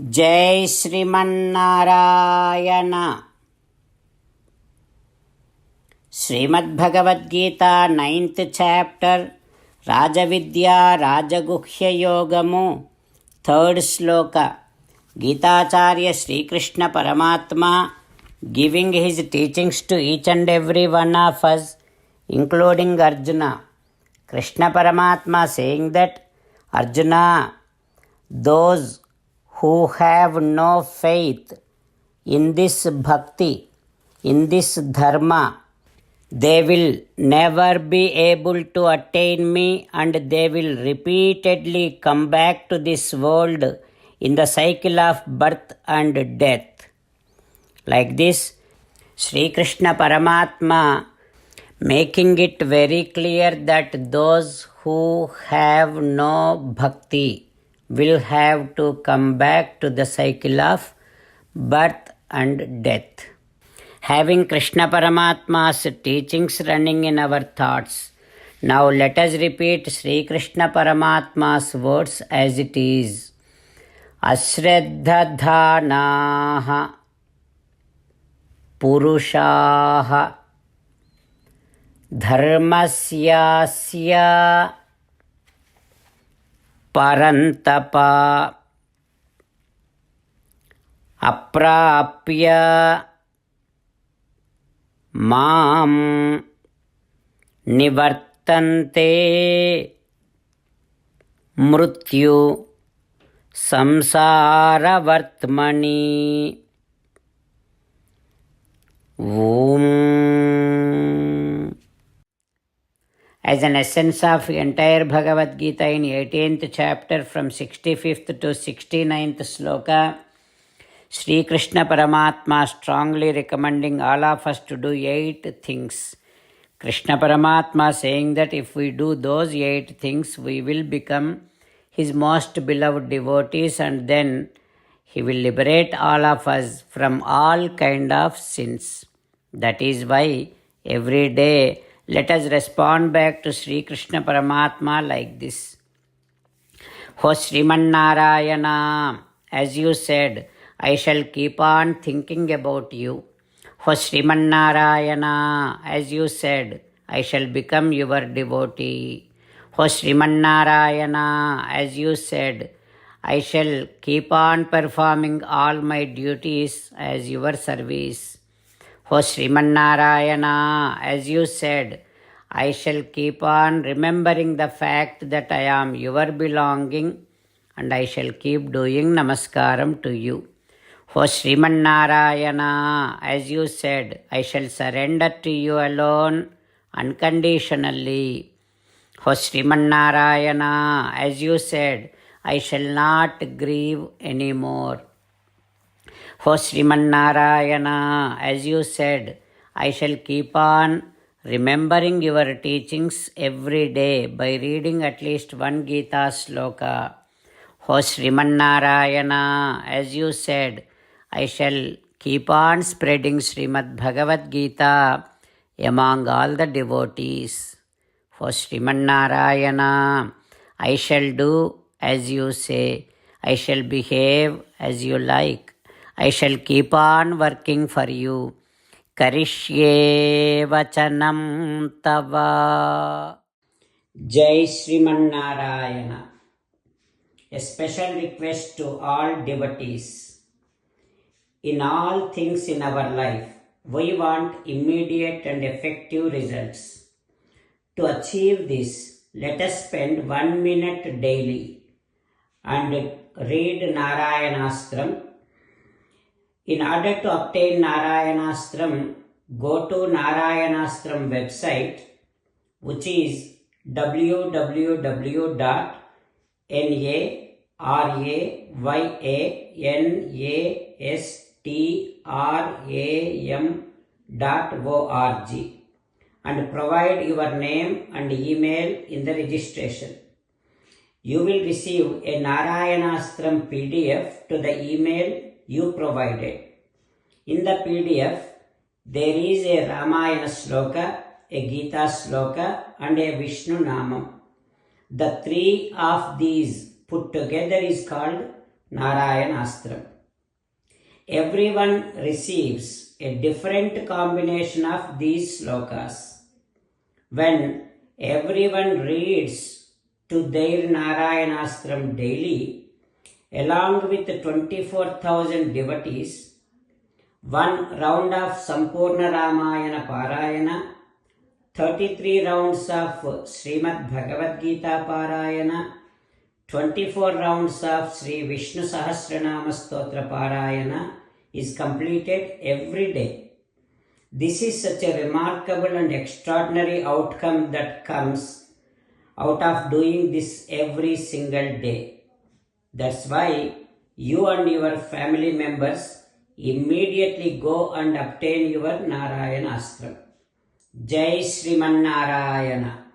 जय Sriman Narayana. Shrimad Bhagavad Gita 9th chapter राजविद्या राजगुह्ययोगमु 3rd श्लोक। गीताचार्य श्रीकृष्ण परमात्मा giving his teachings to each and every one of us, including Arjuna. Krishna Paramatma saying that, Arjuna, those who have no faith in this bhakti, in this dharma, they will never be able to attain me, and they will repeatedly come back to this world in the cycle of birth and death. Like this, Sri Krishna Paramatma making it very clear that those who have no bhakti will have to come back to the cycle of birth and death. Having Krishna Paramatma's teachings running in our thoughts, now let us repeat Sri Krishna Paramatma's words as it is. Ashraddhadhanaha Purushaha Dharmasyasya Parantapa Aprapya Mam Nivartante Mrityu Samsara Vartmani. As an essence of entire Bhagavad Gita in 18th chapter from 65th to 69th sloka, Sri Krishna Paramatma strongly recommending all of us to do 8 things. Krishna Paramatma saying that if we do those 8 things, we will become His most beloved devotees, and then He will liberate all of us from all kind of sins. That is why every day let us respond back to Sri Krishna Paramatma like this. O Srimannarayana, as you said, I shall keep on thinking about you. O Srimannarayana, as you said, I shall become your devotee. O Srimannarayana, as you said, I shall keep on performing all my duties as your service. O Srimannarayana, as you said, I shall keep on remembering the fact that I am your belonging, and I shall keep doing namaskaram to you. O Srimannarayana, as you said, I shall surrender to you alone unconditionally. O Srimannarayana, as you said, I shall not grieve anymore. O Srimannarayana, as you said, I shall keep on remembering your teachings every day by reading at least one Gita sloka. O Srimannarayana, as you said, I shall keep on spreading Srimad Bhagavad Gita among all the devotees. O Srimannarayana, I shall do as you say. I shall behave as you like. I shall keep on working for you. Karishye vachanam tava. Jai Srimannarayana. A special request to all devotees. In all things in our life, we want immediate and effective results. To achieve this, let us spend 1 minute daily and read Narayanastram. In order to obtain Narayanastram, go to Narayanastram website, which is www.narayanastram.org, and provide your name and email in the registration. You will receive a Narayanastram PDF to the email you provided. In the PDF, there is a Ramayana sloka, a Gita sloka, and a Vishnu Namam. The 3 of these put together is called Narayanastram. Everyone receives a different combination of these slokas. When everyone reads to their Narayanastram daily, along with 24,000 devotees, one round of Sampurna Ramayana Parayana, 33 rounds of Srimad Bhagavad Gita Parayana, 24 rounds of Sri Vishnu Sahasranama Stotra Parayana is completed every day. This is such a remarkable and extraordinary outcome that comes out of doing this every single day. That's why you and your family members immediately go and obtain your Narayana Astram. Jai Sriman Narayana.